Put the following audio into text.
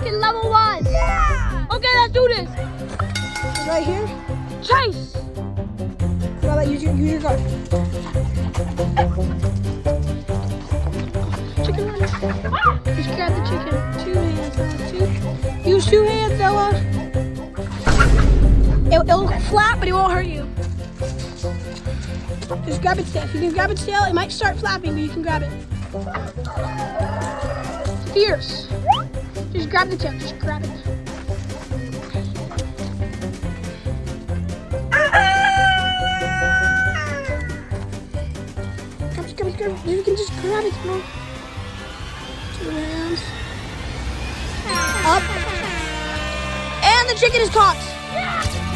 chicken level 1. Yeah. Okay, let's do this. Right here. Chase. How about use your guard? Chicken run. Just grab the chicken. 2 hands, Ella. Use 2 hands, Ella. It'll flap, but it won't hurt you. Just grab its tail. If you can grab its tail, it might start flapping, but you can grab it. Fierce. Just grab the tail. Just grab it. Grab it. You can just grab it, bro. 2 hands. Up. And the chicken is caught. Yeah.